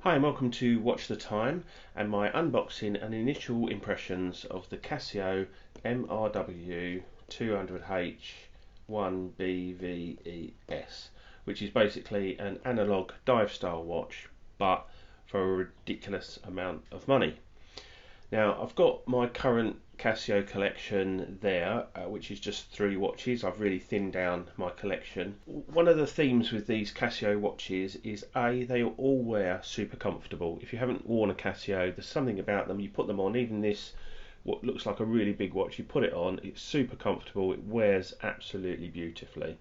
Hi and welcome to Watch the Time and my unboxing and initial impressions of the Casio MRW 200H 1BVES, which is basically an analog dive style watch but for a ridiculous amount of money. Now I've got my current Casio collection there, which is just 3 watches. I've really thinned down my collection. One of the themes with these Casio watches is they all wear super comfortable. If you haven't worn a Casio, there's something about them. You put them on, even this what looks like a really big watch, you put it on, it's super comfortable, it wears absolutely beautifully.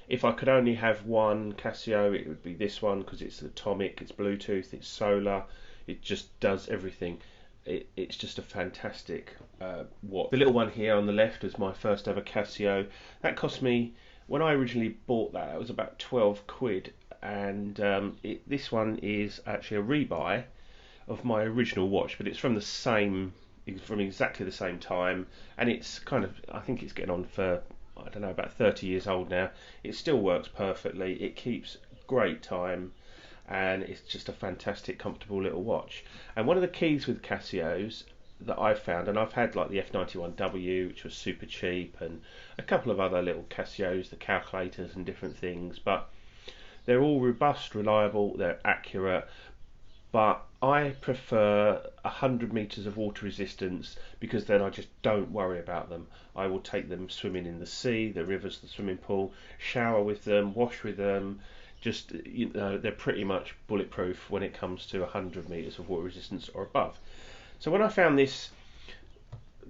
If I could only have one Casio, it would be this one, because it's atomic, it's Bluetooth, it's solar, it just does everything. It's just a fantastic watch. The little one here on the left is my first ever Casio. That cost me, when I originally bought that, it was about 12 quid, and this one is actually a rebuy of my original watch, but it's from exactly the same time, and it's kind of, I think it's getting on for, I don't know, about 30 years old now. It still works perfectly, it keeps great time, and it's just a fantastic comfortable little watch. And one of the keys with Casios that I've found, and I've had like the F91W, which was super cheap, and a couple of other little Casios, the calculators and different things, but they're all robust, reliable, they're accurate, but I prefer 100 meters of water resistance, because then I just don't worry about them. I will take them swimming in the sea, the rivers, the swimming pool, shower with them, wash with them. Just, you know, they're pretty much bulletproof when it comes to 100 meters of water resistance or above. So when I found this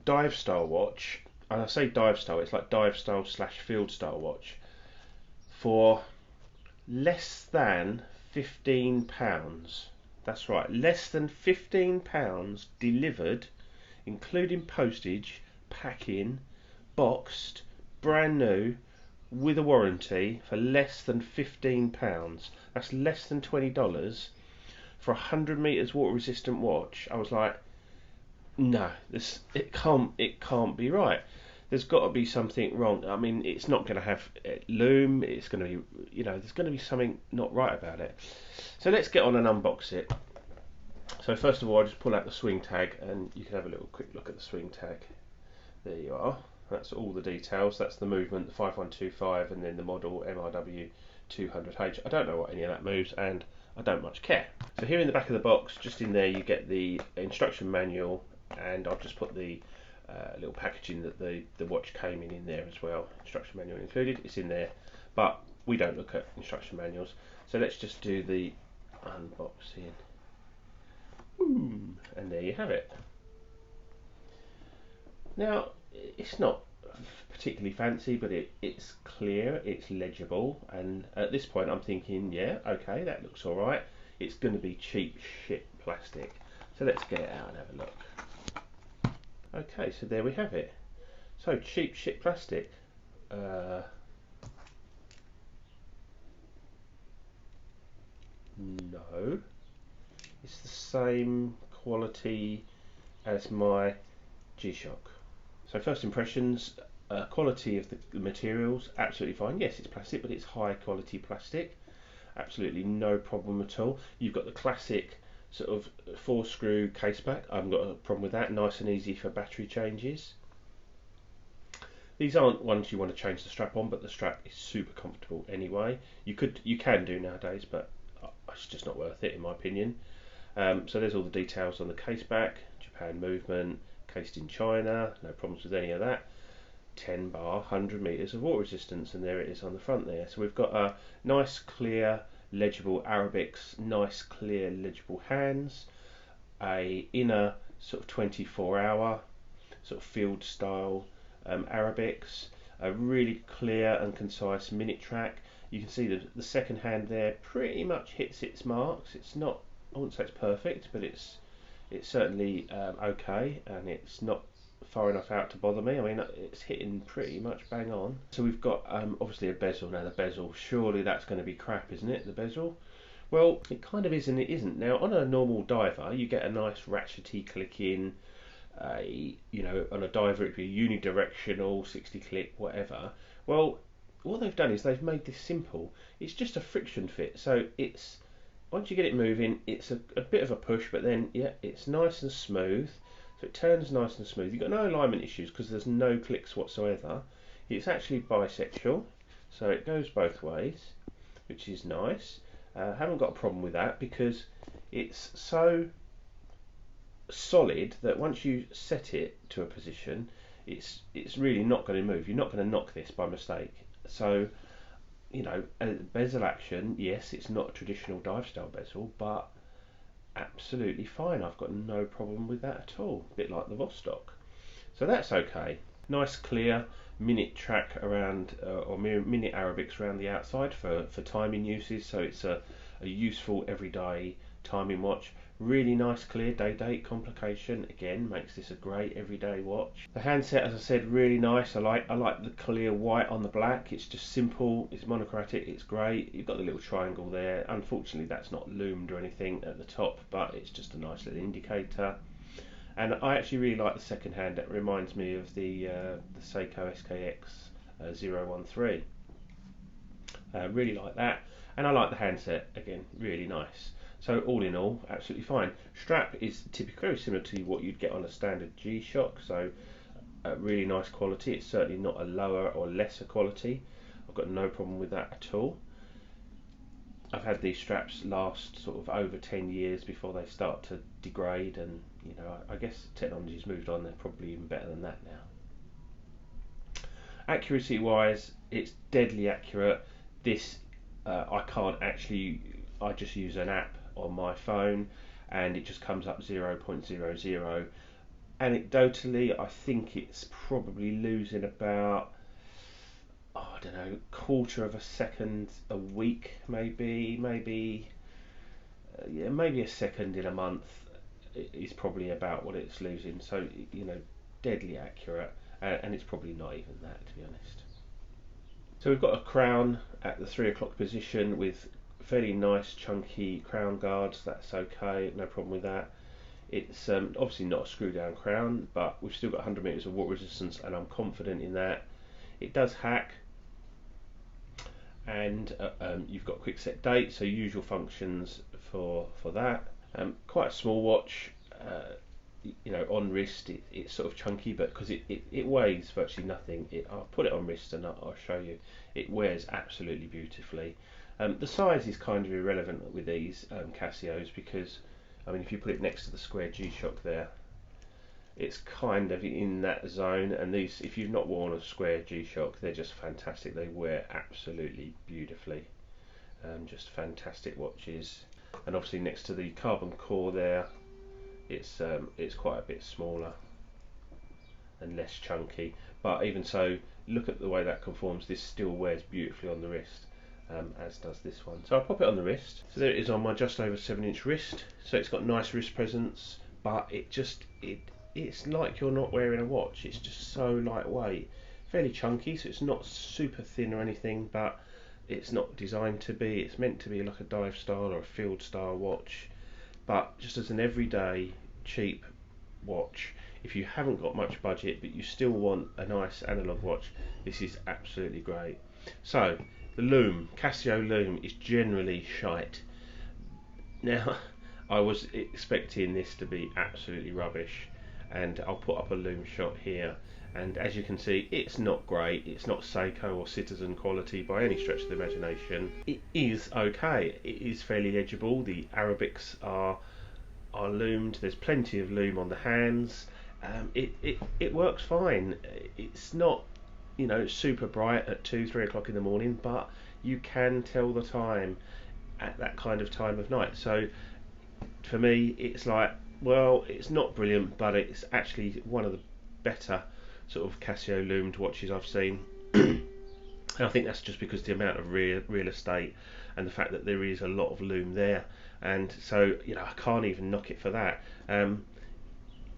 dive style watch, and I say dive style, it's like dive style / field style watch, for less than £15. That's right, less than £15 delivered, including postage, packing, boxed, brand new, with a warranty, for less than £15. That's less than $20 for a 100 meters water resistant watch. I was like, no, it can't be right. There's got to be something wrong. I mean, it's not going to have Lume. It's going to be, there's going to be something not right about it. So let's get on and unbox it. So first of all, I'll just pull out the swing tag, and you can have a little quick look at the swing tag. There you are. That's all the details. That's the movement, the 5125, and then the model MRW 200H. I don't know what any of that moves, and I don't much care. So here in the back of the box, just in there, you get the instruction manual, and I've just put the little packaging that the watch came in there as well. Instruction manual included. It's in there, but we don't look at instruction manuals. So let's just do the unboxing. Boom, and there you have it. Now, it's not particularly fancy, but it's clear, it's legible, and at this point I'm thinking, yeah, okay, that looks alright. It's going to be cheap shit plastic. So let's get it out and have a look. Okay, so there we have it. So, cheap shit plastic. No. It's the same quality as my G-Shock. So first impressions, quality of the materials, absolutely fine. Yes, it's plastic, but it's high quality plastic. Absolutely no problem at all. You've got the classic sort of 4-screw case back. I haven't got a problem with that. Nice and easy for battery changes. These aren't ones you want to change the strap on, but the strap is super comfortable anyway. You can do nowadays, but it's just not worth it in my opinion. So there's all the details on the case back, Japan movement, cased in China, no problems with any of that. 10 bar, 100 meters of water resistance, and there it is on the front there. So we've got a nice clear legible Arabics, nice clear legible hands, a inner sort of 24-hour sort of field style Arabics, a really clear and concise minute track. You can see the second hand there pretty much hits its marks. It's not, I wouldn't say it's perfect, but it's certainly okay, and it's not far enough out to bother me. I mean, it's hitting pretty much bang on. So we've got obviously a bezel. Now the bezel, surely that's going to be crap, isn't it, the bezel? Well, it kind of is and it isn't. Now on a normal diver you get a nice ratchety click in, on a diver it'd be unidirectional, 60 click, whatever. Well, what they've done is they've made this simple. It's just a friction fit, so it's once you get it moving, it's a bit of a push, but then yeah, it's nice and smooth. So it turns nice and smooth. You've got no alignment issues because there's no clicks whatsoever. It's actually bisexual, so it goes both ways, which is nice. Haven't got a problem with that because it's so solid that once you set it to a position, it's really not going to move. You're not going to knock this by mistake. So you know, bezel action, yes, it's not a traditional dive style bezel, but absolutely fine. I've got no problem with that at all. A bit like the Vostok. So that's okay. Nice clear minute track around, or minute Arabics around the outside for timing uses. So it's a useful everyday timing watch. Really nice clear day date complication. Again, makes this a great everyday watch. The handset, as I said, really nice. I like the clear white on the black. It's just simple. It's monochromatic. It's great. You've got the little triangle there. Unfortunately, that's not loomed or anything at the top, but it's just a nice little indicator. And I actually really like the second hand. That reminds me of the Seiko SKX 013. Really like that, and I like the handset again. Really nice. So all in all, absolutely fine. Strap is typically very similar to what you'd get on a standard G-Shock. So really nice quality. It's certainly not a lower or lesser quality. I've got no problem with that at all. I've had these straps last sort of over 10 years before they start to degrade, and you know, I guess technology's moved on. They're probably even better than that now. Accuracy wise, it's deadly accurate. This I can't actually, I just use an app on my phone and it just comes up 0.00. Anecdotally, I think it's probably losing about, oh, I don't know, quarter of a second a week, maybe yeah, maybe a second in a month is probably about what it's losing. So you know, deadly accurate, and it's probably not even that, to be honest. So we've got a crown at the 3 o'clock position with fairly nice chunky crown guards. That's okay, no problem with that. It's obviously not a screw down crown, but we've still got 100 meters of water resistance, and I'm confident in that. It does hack, and you've got quick set date, so usual functions for that. Quite a small watch. You know, on wrist it's sort of chunky, but because it weighs virtually nothing, I'll put it on wrist and I'll show you. It wears absolutely beautifully. The size is kind of irrelevant with these Casios, because I mean, if you put it next to the square G-Shock there, it's kind of in that zone. And these, if you've not worn a square G-Shock, they're just fantastic. They wear absolutely beautifully. Just fantastic watches. And obviously next to the carbon core there, it's quite a bit smaller and less chunky, but even so, look at the way that conforms. This still wears beautifully on the wrist, as does this one. So I'll pop it on the wrist. So there it is on my just over 7-inch wrist. So it's got nice wrist presence, but it's like you're not wearing a watch. It's just so lightweight, fairly chunky, so it's not super thin or anything, but it's not designed to be. It's meant to be like a dive style or a field style watch. But just as an everyday cheap watch, if you haven't got much budget but you still want a nice analog watch, this is absolutely great. So the Lume, Casio Lume, is generally shite. Now I was expecting this to be absolutely rubbish, and I'll put up a Lume shot here, and as you can see, it's not great. It's not Seiko or Citizen quality by any stretch of the imagination. It is okay. It is fairly legible. The Arabics are loomed. There's plenty of loom on the hands. It works fine. It's not, you know, super bright at 2-3 o'clock in the morning, but you can tell the time at that kind of time of night. So for me, it's like, well, it's not brilliant, but it's actually one of the better sort of Casio loomed watches I've seen. And I think that's just because the amount of real estate and the fact that there is a lot of loom there, and so you know, I can't even knock it for that.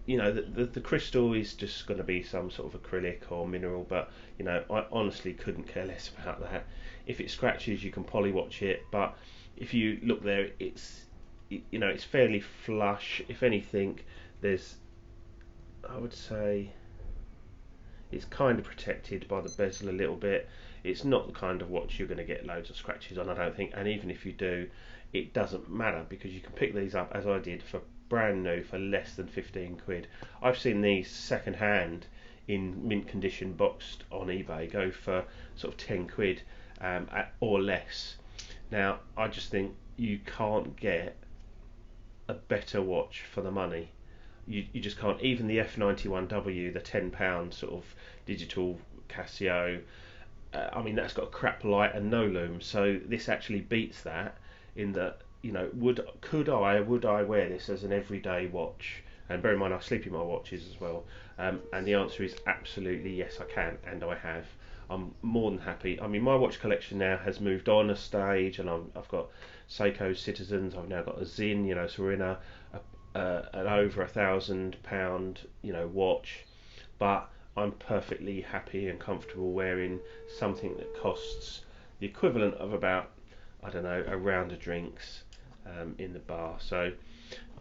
You know, the crystal is just going to be some sort of acrylic or mineral, but you know, I honestly couldn't care less about that. If it scratches, you can polywatch it, but if you look there, it's, you know, it's fairly flush. If anything, there's, I would say, it's kind of protected by the bezel a little bit. It's not the kind of watch you're going to get loads of scratches on, I don't think, and even if you do, it doesn't matter because you can pick these up, as I did, for brand new for less than 15 quid. I've seen these second hand in mint condition boxed on eBay go for sort of 10 quid or less. Now I just think you can't get a better watch for the money. You just can't. Even the F91W, the £10 sort of digital Casio, I mean, that's got a crap light and no lume, so this actually beats that in that, would I wear this as an everyday watch? And bear in mind I sleep in my watches as well, and the answer is absolutely yes, I can, and I have. I'm more than happy. I mean, my watch collection now has moved on a stage, and I've got Seiko Citizens. I've now got a Zin. So we're in an over £1,000 watch, but I'm perfectly happy and comfortable wearing something that costs the equivalent of about, I don't know, a round of drinks in the bar. So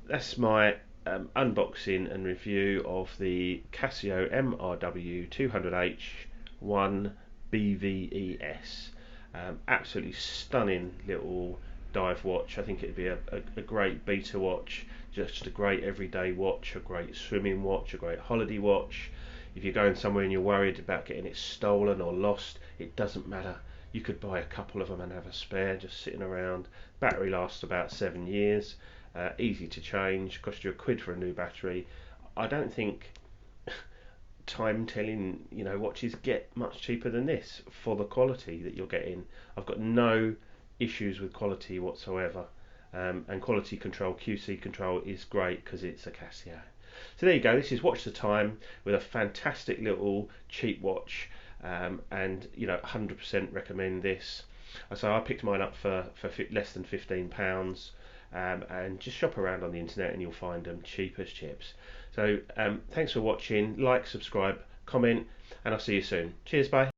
that's my unboxing and review of the Casio MRW 200H1 BVES. Absolutely stunning little dive watch. I think it'd be a great beta watch, just a great everyday watch, a great swimming watch, a great holiday watch. If you're going somewhere and you're worried about getting it stolen or lost, it doesn't matter. You could buy a couple of them and have a spare just sitting around. Battery lasts about 7 years. Easy to change. Cost you £1 for a new battery. I don't think time telling watches get much cheaper than this for the quality that you're getting. I've got no issues with quality whatsoever, and quality control, QC control, is great because it's a Casio. So there you go. This is Watch the Time with a fantastic little cheap watch, and 100% recommend this. So I picked mine up for less than £15, and just shop around on the internet and you'll find them cheap as chips. So thanks for watching. Like, subscribe, comment, and I'll see you soon. Cheers, bye.